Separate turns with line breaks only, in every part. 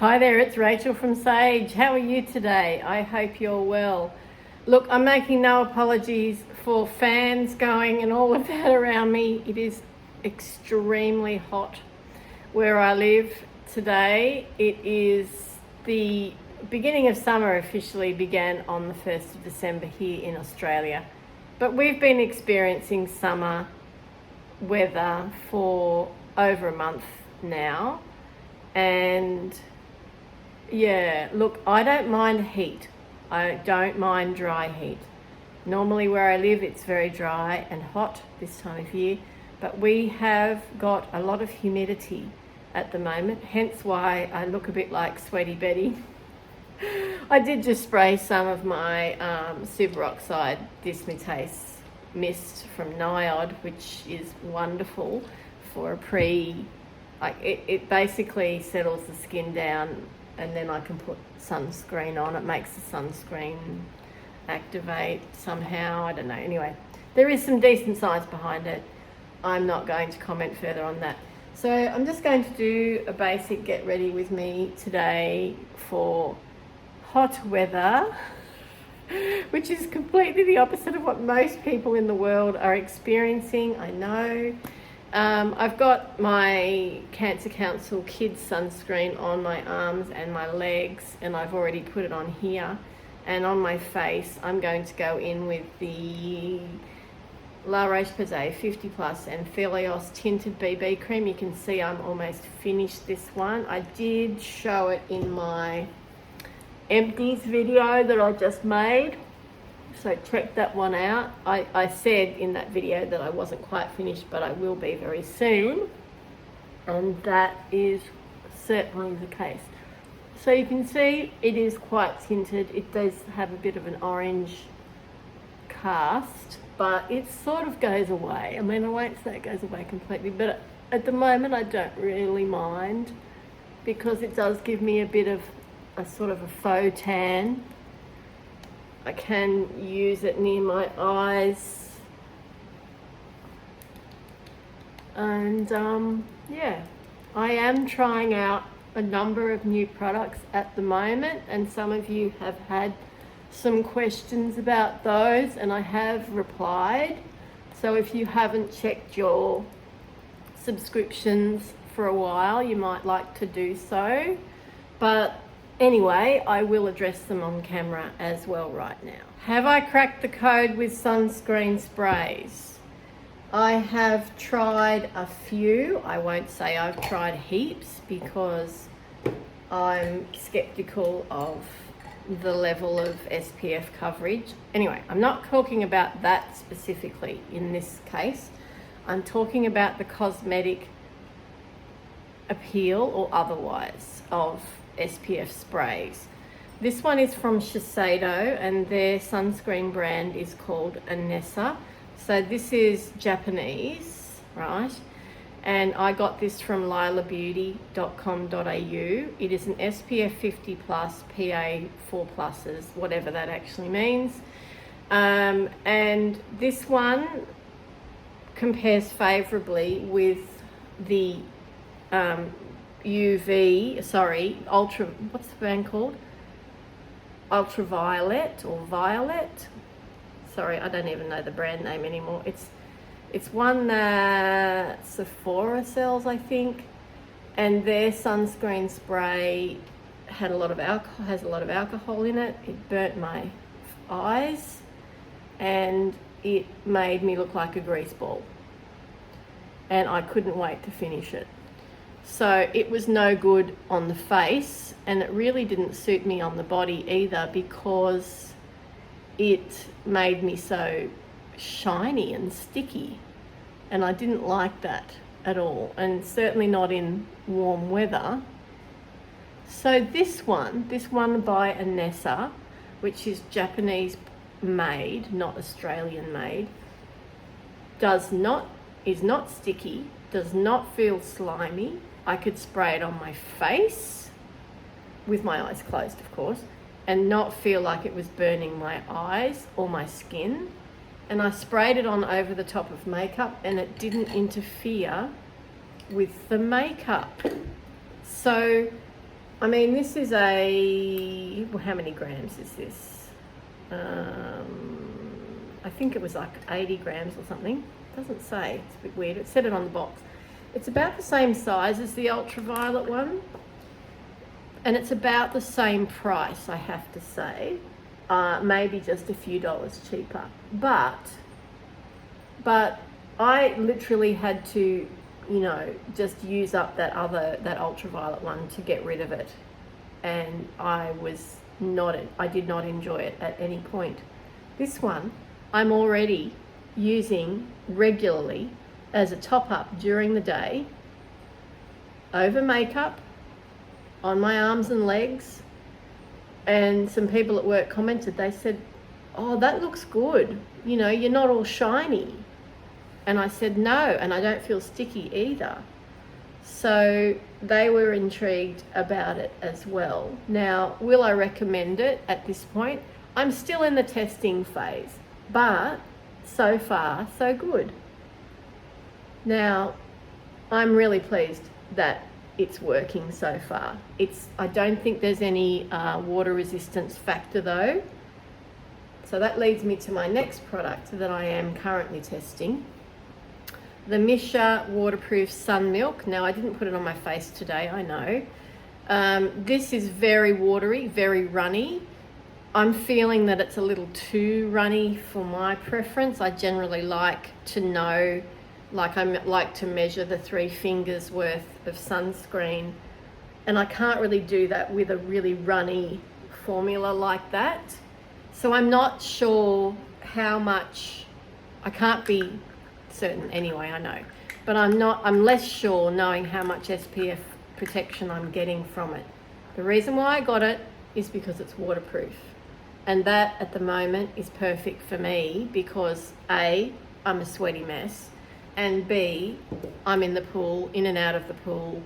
Hi there, it's Rachel from Sage. How are you today? I hope you're well. Look, I'm making no apologies for fans going and all of that around me. It is extremely hot where I live today. It is the beginning of summer officially began on the 1st of December here in Australia. But we've been experiencing summer weather for over a month now. And yeah, look, I don't mind heat. I don't mind dry heat. Normally where I live, it's very dry and hot this time of year, but we have got a lot of humidity at the moment, hence why I look a bit like Sweaty Betty. I did just spray some of my superoxide dismutase mist from Niod, which is wonderful for it basically settles the skin down, and then I can put sunscreen on. It makes the sunscreen activate somehow. I don't know. Anyway, there is some decent science behind it. I'm not going to comment further on that. So I'm just going to do a basic get ready with me today for hot weather, which is completely the opposite of what most people in the world are experiencing. I know. I've got my Cancer Council Kids sunscreen on my arms and my legs, and I've already put it on here. And on my face, I'm going to go in with the La Roche-Posay 50 Plus and Philios Tinted BB Cream. You can see I'm almost finished this one. I did show it in my empties video that I just made, so check that one out. I said in that video that I wasn't quite finished, but I will be very soon, and that is certainly the case. So you can see it is quite tinted. It does have a bit of an orange cast, but it sort of goes away. I mean, I won't say it goes away completely, but at the moment I don't really mind, because it does give me a bit of a sort of a faux tan. I can use it near my eyes, and yeah, I am trying out a number of new products at the moment, and some of you have had some questions about those, and I have replied. So if you haven't checked your subscriptions for a while, you might like to do so. But anyway, I will address them on camera as well right now. Have I cracked the code with sunscreen sprays? I have tried a few. I won't say I've tried heaps, because I'm skeptical of the level of SPF coverage. Anyway, I'm not talking about that specifically in this case. I'm talking about the cosmetic appeal or otherwise of SPF sprays. This one is from Shiseido, and their sunscreen brand is called Anessa. So this is Japanese, right? And I got this from lilabeauty.com.au. It is an SPF 50 plus, PA 4 pluses, whatever that actually means. And this one compares favorably with the ultra, what's the brand called? Ultraviolet or Violet. Sorry, I don't even know the brand name anymore. It's one that Sephora sells, I think, and their sunscreen spray has a lot of alcohol in it. It burnt my eyes, and it made me look like a grease ball, and I couldn't wait to finish it. So it was no good on the face, and it really didn't suit me on the body either, because it made me so shiny and sticky, and I didn't like that at all, and certainly not in warm weather. So this one by Anessa, which is Japanese made, not Australian made, is not sticky, does not feel slimy. I could spray it on my face with my eyes closed, of course, and not feel like it was burning my eyes or my skin. And I sprayed it on over the top of makeup, and it didn't interfere with the makeup. So I mean, this is a, well, how many grams is this? I think it was like 80 grams or something. It doesn't say, it's a bit weird. It said it on the box. It's about the same size as the ultraviolet one. And it's about the same price, I have to say. Maybe just a few dollars cheaper. But I literally had to, you know, just use up that ultraviolet one to get rid of it. And I did not enjoy it at any point. This one, I'm already using regularly as a top-up during the day, over makeup, on my arms and legs. And some people at work commented, they said, oh, that looks good. You know, you're not all shiny. And I said, no, and I don't feel sticky either. So they were intrigued about it as well. Now, will I recommend it at this point? I'm still in the testing phase, but so far, so good. Now, I'm really pleased that it's working so far. I don't think there's any water resistance factor though. So that leads me to my next product that I am currently testing. The Misha Waterproof Sun Milk. Now, I didn't put it on my face today, I know. This is very watery, very runny. I'm feeling that it's a little too runny for my preference. I generally like to know, I like to measure the 3 fingers worth of sunscreen, and I can't really do that with a really runny formula like that. So I'm not sure how much, I can't be certain anyway, I know, but I'm less sure knowing how much SPF protection I'm getting from it. The reason why I got it is because it's waterproof, and that at the moment is perfect for me because A, I'm a sweaty mess, and B, I'm in the pool, in and out of the pool,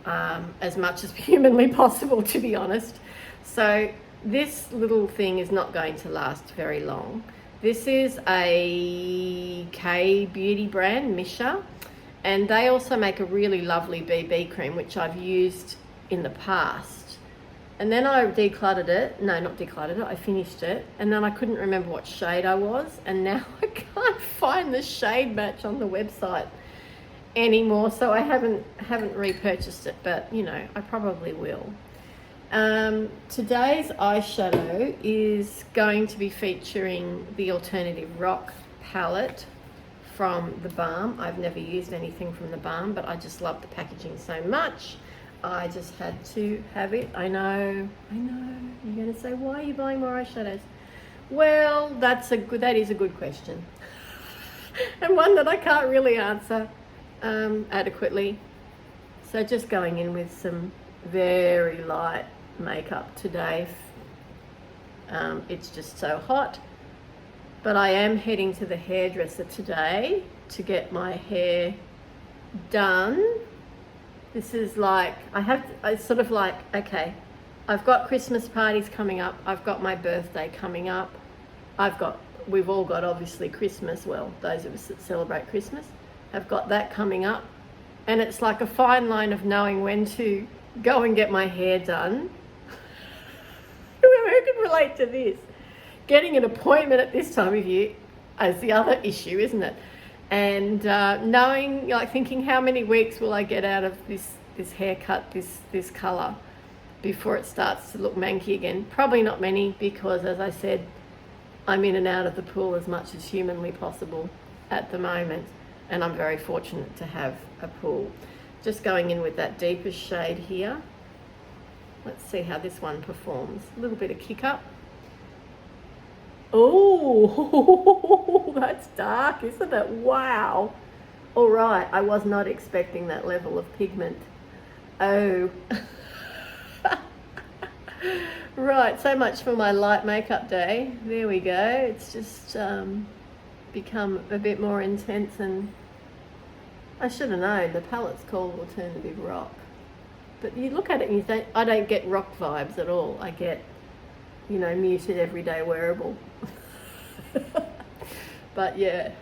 as much as humanly possible, to be honest. So this little thing is not going to last very long. This is a K beauty brand, Misha, and they also make a really lovely BB cream, which I've used in the past. And then I decluttered it. No, not decluttered it. I finished it. And then I couldn't remember what shade I was. And now I can't find the shade match on the website anymore. So I haven't repurchased it, but you know, I probably will. Today's eyeshadow is going to be featuring the Alternative Rock palette from The Balm. I've never used anything from The Balm, but I just love the packaging so much. I just had to have it. I know. You're going to say, why are you buying more eyeshadows? Well, that is a good question. And one that I can't really answer adequately. So just going in with some very light makeup today. It's just so hot. But I am heading to the hairdresser today to get my hair done. This is like, okay, I've got Christmas parties coming up. I've got my birthday coming up. We've all got obviously Christmas. Well, those of us that celebrate Christmas have got that coming up. And it's like a fine line of knowing when to go and get my hair done. Who can relate to this? Getting an appointment at this time of year is the other issue, isn't it? And knowing, like thinking, how many weeks will I get out of this haircut, this colour, before it starts to look manky again? Probably not many, because as I said, I'm in and out of the pool as much as humanly possible at the moment, and I'm very fortunate to have a pool. Just going in with that deepest shade here. Let's see how this one performs. A little bit of kick up. Oh, that's dark, isn't it? Wow. All right, I was not expecting that level of pigment. Oh. Right, so much for my light makeup day. There we go. It's just become a bit more intense, and I should have known. The palette's called Alternative Rock. But you look at it and you think, I don't get rock vibes at all. I get, you know, muted everyday wearable. But yeah,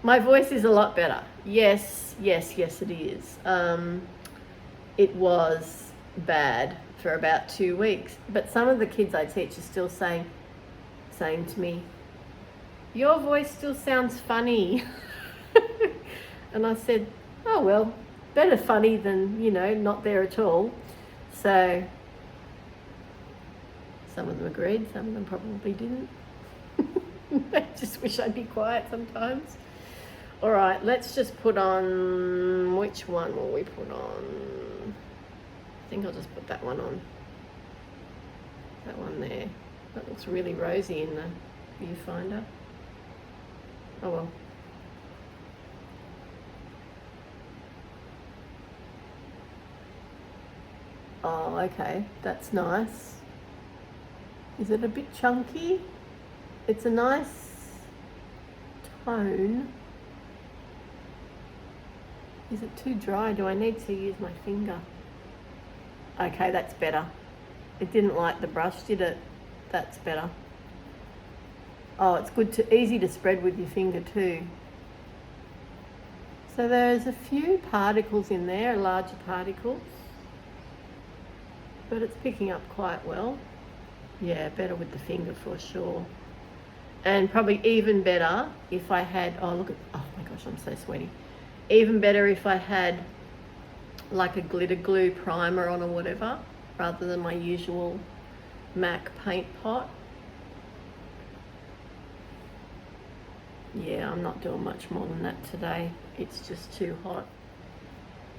my voice is a lot better. Yes, it is. It was bad for about 2 weeks. But some of the kids I teach are still saying to me, your voice still sounds funny. And I said, oh well, better funny than, not there at all. So some of them agreed, some of them probably didn't. I just wish I'd be quiet sometimes. All right, let's just put on, which one will we put on? I think I'll just put that one on. That one there. That looks really rosy in the viewfinder. Oh well. Oh, okay, that's nice. Is it a bit chunky? It's a nice tone. Is it too dry? Do I need to use my finger? Okay, that's better. It didn't like the brush, did it? That's better. Oh, it's easy to spread with your finger too. So there's a few particles in there, larger particles, but it's picking up quite well. Yeah, better with the finger for sure. And probably even better if I had, oh my gosh, I'm so sweaty. Even better if I had like a glitter glue primer on or whatever, rather than my usual MAC paint pot. Yeah, I'm not doing much more than that today. It's just too hot.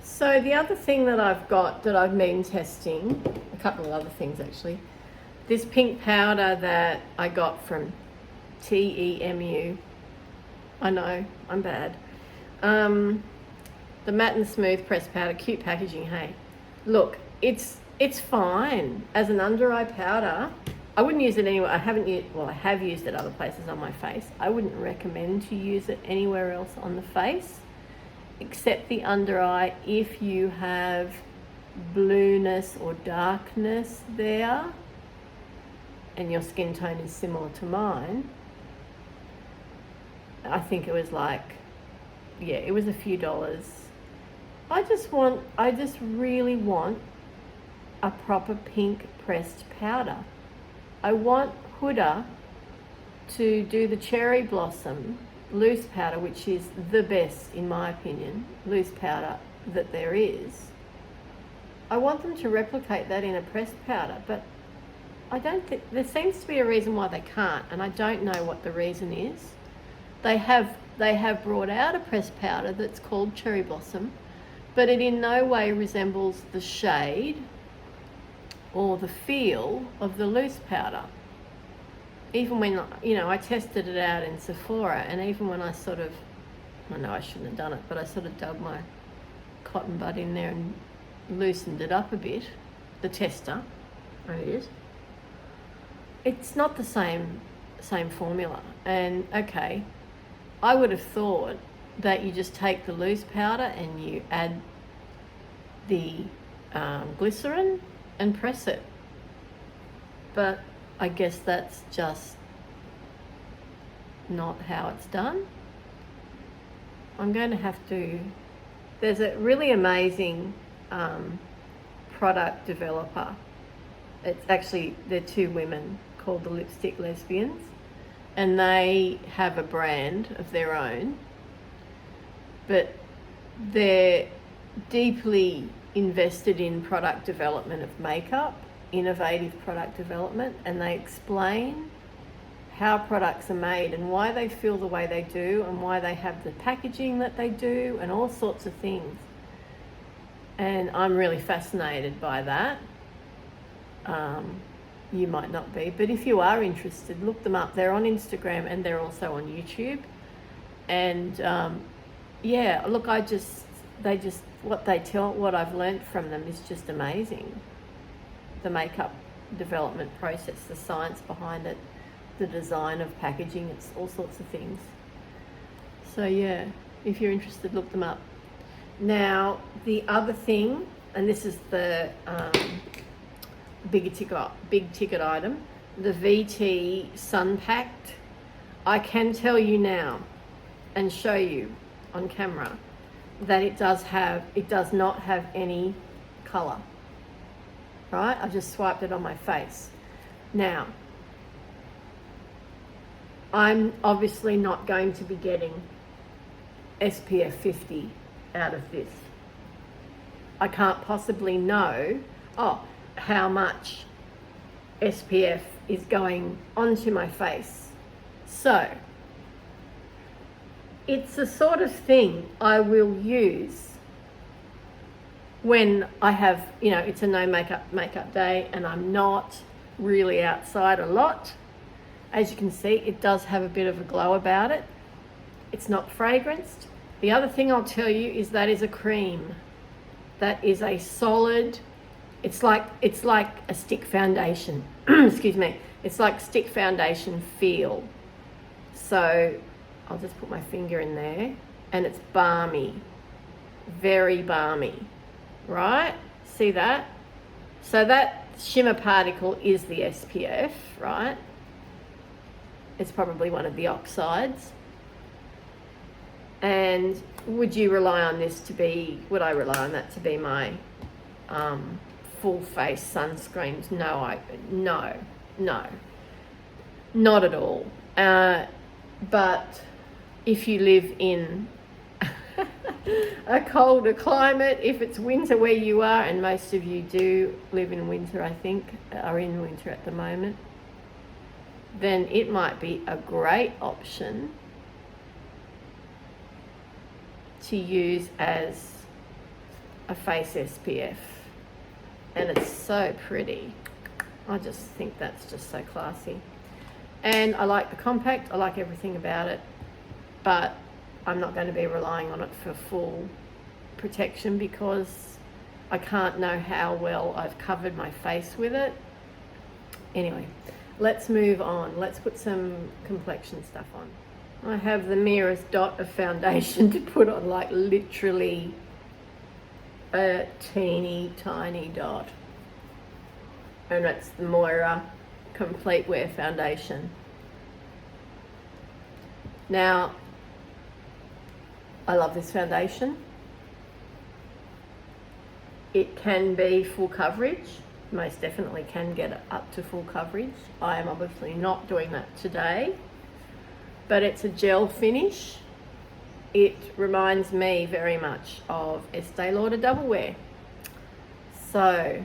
So the other thing that I've got that I've been testing, a couple of other things actually, this pink powder that I got from TEMU. I know, I'm bad. The matte and smooth pressed powder, cute packaging, hey. Look, it's fine as an under eye powder. I wouldn't use it anywhere. I have used it other places on my face. I wouldn't recommend to use it anywhere else on the face, except the under eye if you have blueness or darkness there and your skin tone is similar to mine. I think it was it was a few dollars. I just really want a proper pink pressed powder. I want Huda to do the cherry blossom loose powder, which is the best, in my opinion, loose powder that there is. I want them to replicate that in a pressed powder, but I don't think, there seems to be a reason why they can't, and I don't know what the reason is. They have brought out a pressed powder that's called cherry blossom, but it in no way resembles the shade or the feel of the loose powder. Even when, I tested it out in Sephora, and even when I know I shouldn't have done it, but I sort of dug my cotton bud in there and loosened it up a bit, the tester, it is. It's not the same formula. And okay, I would have thought that you just take the loose powder and you add the glycerin and press it. But I guess that's just not how it's done. I'm going to have to, there's a really amazing product developer. It's actually, they're two women called the Lipstick Lesbians, and they have a brand of their own, but they're deeply invested in product development of makeup, innovative product development, and they explain how products are made and why they feel the way they do and why they have the packaging that they do and all sorts of things. And I'm really fascinated by that. You might not be, but if you are interested, look them up. They're on Instagram and they're also on YouTube. And look, what I've learned from them is just amazing. The makeup development process, the science behind it, the design of packaging, it's all sorts of things. So yeah, if you're interested, look them up. Now, the other thing, and this is the big ticket item, the VT Sun Packed. I can tell you now and show you on camera that it does not have any colour. right? I just swiped it on my face. Now, I'm obviously not going to be getting SPF 50 out of this. I can't possibly know, how much SPF is going onto my face. So, it's the sort of thing I will use when I have, it's a no makeup day and I'm not really outside a lot. As you can see, it does have a bit of a glow about it. It's not fragranced. The other thing I'll tell you is that is a cream. That is a solid, it's like a stick foundation. Excuse me. It's like stick foundation feel. So I'll just put my finger in there and it's balmy, very balmy, right? See that? So that shimmer particle is the SPF, right? It's probably one of the oxides. And would I rely on that to be my full face sunscreens? No, not at all. But if you live in a colder climate, if it's winter where you are, and most of you do live in winter, I think, are in winter at the moment, then it might be a great option to use as a face SPF. And it's so pretty. I just think that's just so classy. And I like the compact, I like everything about it, but I'm not going to be relying on it for full protection because I can't know how well I've covered my face with it. Anyway, let's move on. Let's put some complexion stuff on. I have the merest dot of foundation to put on, like literally a teeny tiny dot. And that's the Moira Complete Wear Foundation. Now, I love this foundation. It can be full coverage. Most definitely can get it up to full coverage. I am obviously not doing that today, but it's a gel finish. It reminds me very much of Estee Lauder Double Wear. So,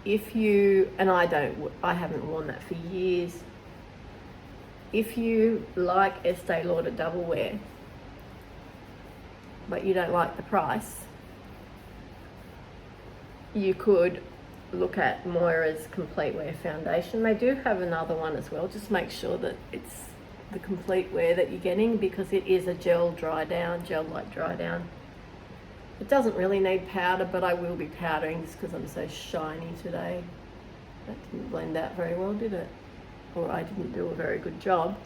if you, and I haven't worn that for years. If you like Estee Lauder Double Wear, but you don't like the price, you could look at Moira's Complete Wear Foundation. They do have another one as well. Just make sure that it's the Complete Wear that you're getting, because it is a gel light dry down. It doesn't really need powder, but I will be powdering just because I'm so shiny today. That didn't blend out very well, did it? Or I didn't do a very good job.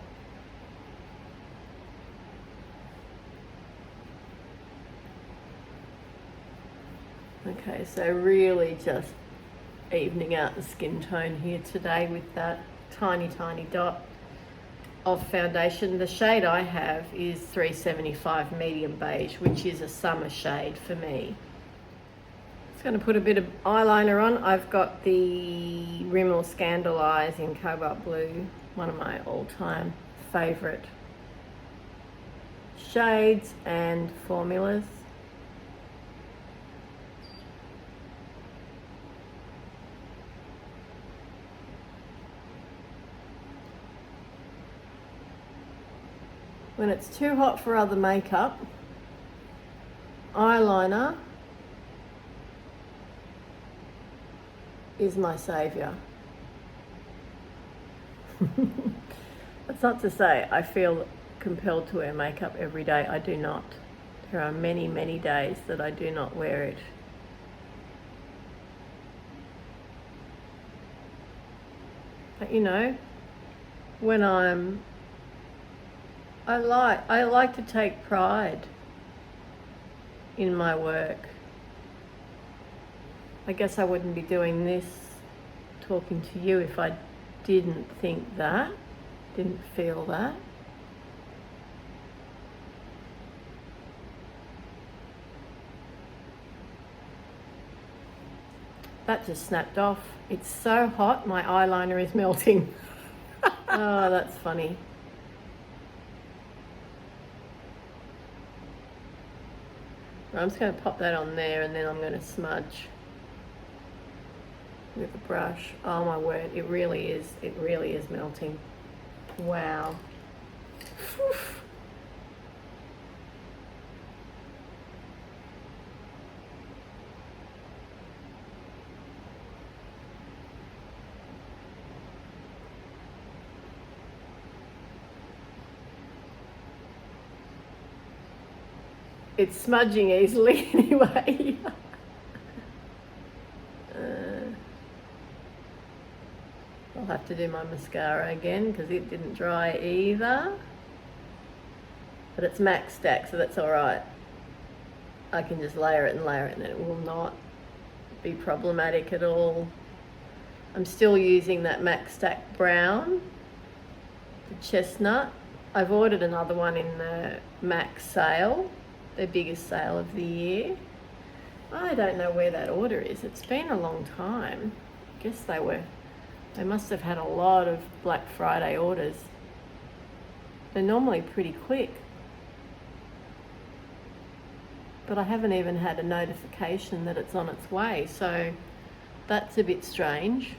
Okay, so really just evening out the skin tone here today with that tiny dot of foundation. The shade I have is 375 medium beige, which is a summer shade for me. Just going to put a bit of eyeliner on. I've got the Rimmel Scandal Eyes in Cobalt Blue, one of my all-time favourite shades and formulas. When it's too hot for other makeup, eyeliner is my saviour. That's not to say I feel compelled to wear makeup every day. I do not. There are many days that I do not wear it. But when I like to take pride in my work. I guess I wouldn't be doing this, talking to you, if I didn't think that, didn't feel that. That just snapped off. It's so hot, my eyeliner is melting. Oh, that's funny. I'm just going to pop that on there and then I'm going to smudge with the brush. Oh my word, it really is melting. Wow. Whew. It's smudging easily anyway. I'll have to do my mascara again because it didn't dry either. But it's Max Stack, so that's all right. I can just layer it and then it will not be problematic at all. I'm still using that Max Stack Brown, the chestnut. I've ordered another one in the Max sale, their biggest sale of the year. I don't know where that order is. It's been a long time. I guess they must have had a lot of Black Friday orders. They're normally pretty quick. But I haven't even had a notification that it's on its way, so that's a bit strange.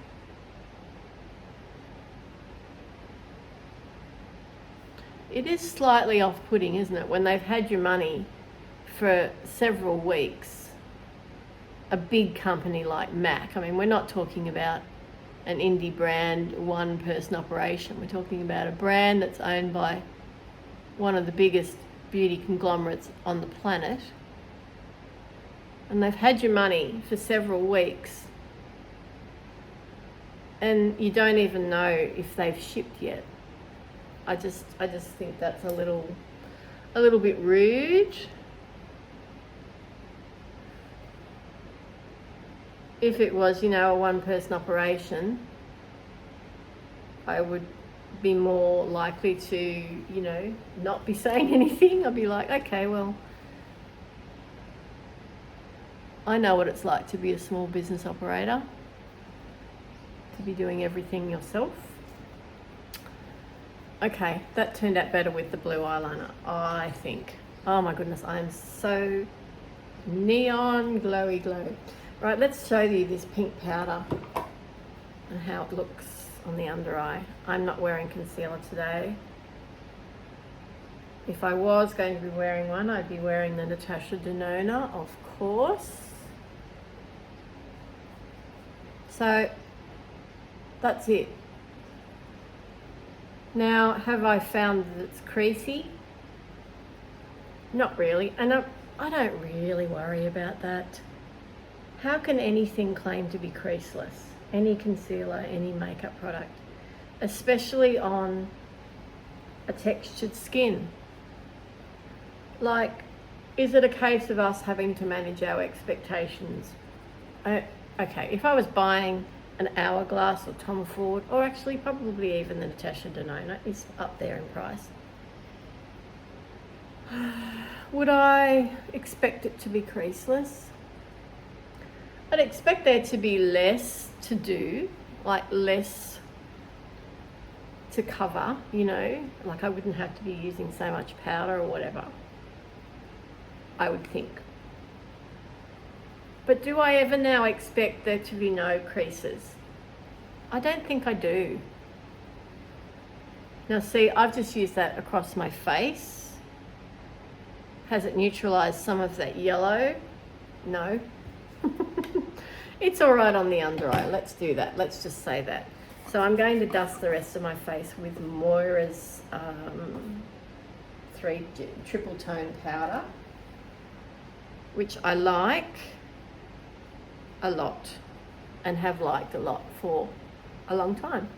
It is slightly off-putting, isn't it, when they've had your money for several weeks, a big company like MAC. I mean, we're not talking about an indie brand, one-person operation. We're talking about a brand that's owned by one of the biggest beauty conglomerates on the planet. And they've had your money for several weeks and you don't even know if they've shipped yet. I just think that's a little bit rude. If it was, a one-person operation, I would be more likely to, not be saying anything. I'd be like, okay, well, I know what it's like to be a small business operator, to be doing everything yourself. Okay, that turned out better with the blue eyeliner, I think. Oh my goodness, I am so neon glowy glow. Right, let's show you this pink powder and how it looks on the under eye. I'm not wearing concealer today. If I was going to be wearing one, I'd be wearing the Natasha Denona, of course. So that's it. Now, have I found that it's creasy? Not really, and I don't really worry about that. How can anything claim to be creaseless? Any concealer, any makeup product, especially on a textured skin. Like, is it a case of us having to manage our expectations? Okay, if I was buying an Hourglass or Tom Ford, or actually probably even the Natasha Denona is up there in price, would I expect it to be creaseless? I'd expect there to be less to do, like less to cover, like I wouldn't have to be using so much powder or whatever, I would think. But do I ever now expect there to be no creases? I don't think I do. Now see, I've just used that across my face. Has it neutralized some of that yellow? No. It's all right on the under eye. Let's do that. Let's just say that. So I'm going to dust the rest of my face with Moira's triple tone powder, which I like a lot and have liked a lot for a long time.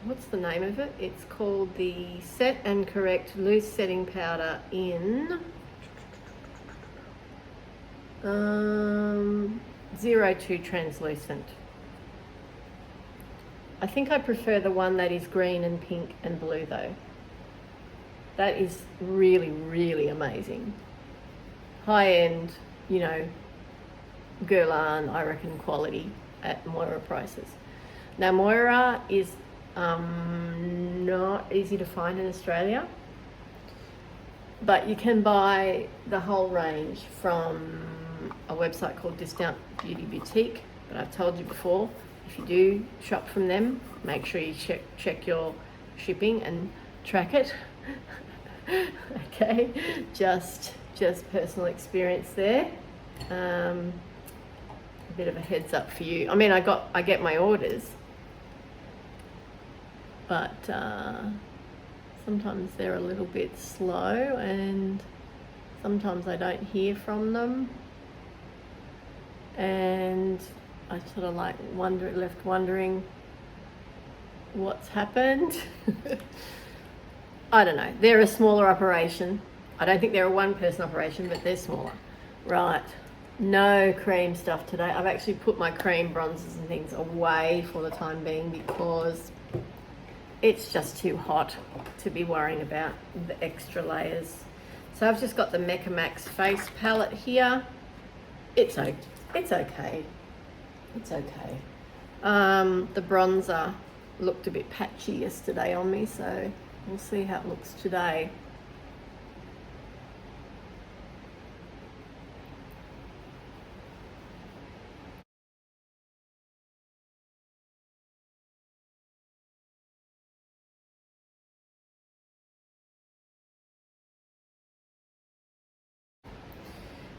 What's the name of it? It's called the Set and Correct Loose Setting Powder in 02 Translucent. I think I prefer the one that is green and pink and blue though. That is really, really amazing. high-end, you know, Guerlain, I reckon, quality at Moira prices. Now, Moira is not easy to find in Australia, but you can buy the whole range from a website called Discount Beauty Boutique. But I've told you before, if you do shop from them, make sure you check your shipping and track it. Okay, just personal experience there. A bit of a heads up for you. I mean, I get my orders, but sometimes they're a little bit slow, and sometimes I don't hear from them, and I sort of like left wondering what's happened. I don't know. They're a smaller operation. I don't think they're a one-person operation, but they're smaller. Right. No cream stuff today. I've actually put my cream bronzers and things away for the time being because it's just too hot to be worrying about the extra layers. So I've just got the Mecca Max face palette here. It's okay. It's okay. The bronzer looked a bit patchy yesterday on me, so we'll see how it looks today.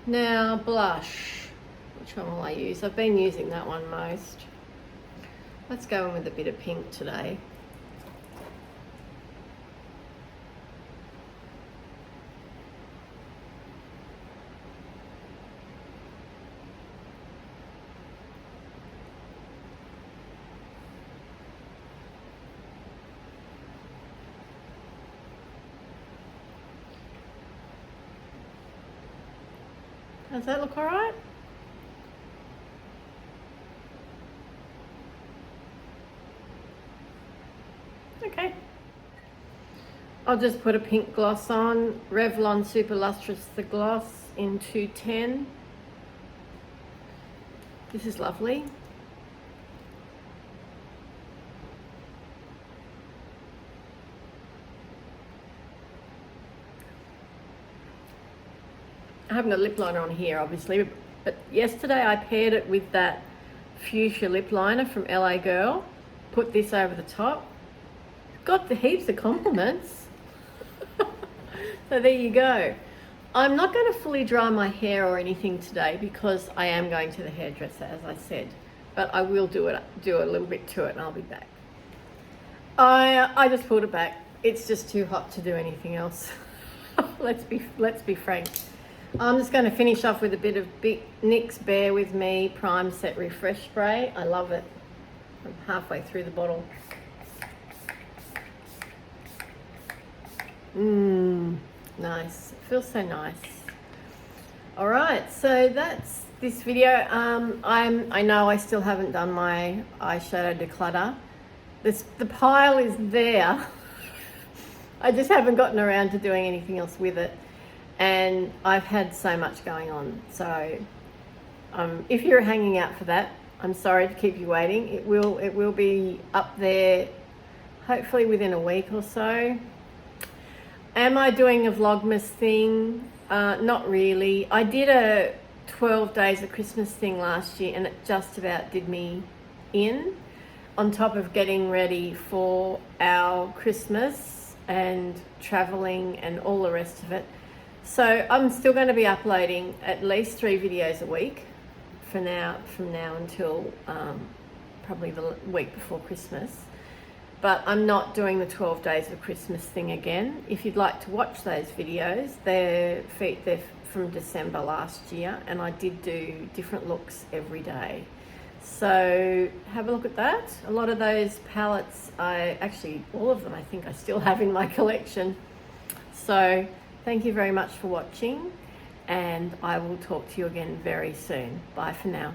Now, blush. Which one will I use? I've been using that one most. Let's go in with a bit of pink today. Does that look all right? Okay. I'll just put a pink gloss on. Revlon Super Lustrous the gloss in 210. This is lovely. I haven't got lip liner on here, obviously, but yesterday I paired it with that fuchsia lip liner from LA Girl. Put this over the top. Got the heaps of compliments. So there you go. I'm not going to fully dry my hair or anything today because I am going to the hairdresser, as I said. But I will do a little bit to it, and I'll be back. I just pulled it back. It's just too hot to do anything else. Let's be frank. I'm just going to finish off with a bit of NYX Bear With Me Prime Set Refresh Spray. I love it. I'm halfway through the bottle. Nice. It feels so nice. All right, so that's this video. I know I still haven't done my eyeshadow declutter. The pile is there. I just haven't gotten around to doing anything else with it. And I've had so much going on. So if you're hanging out for that, I'm sorry to keep you waiting. It will be up there hopefully within a week or so. Am I doing a Vlogmas thing? Not really. I did a 12 days of Christmas thing last year, and it just about did me in, on top of getting ready for our Christmas and traveling and all the rest of it. So I'm still going to be uploading at least 3 videos a week from now until probably the week before Christmas. But I'm not doing the 12 days of Christmas thing again. If you'd like to watch those videos, they're from December last year, and I did do different looks every day. So have a look at that. A lot of those palettes, all of them I think I still have in my collection. So thank you very much for watching, and I will talk to you again very soon. Bye for now.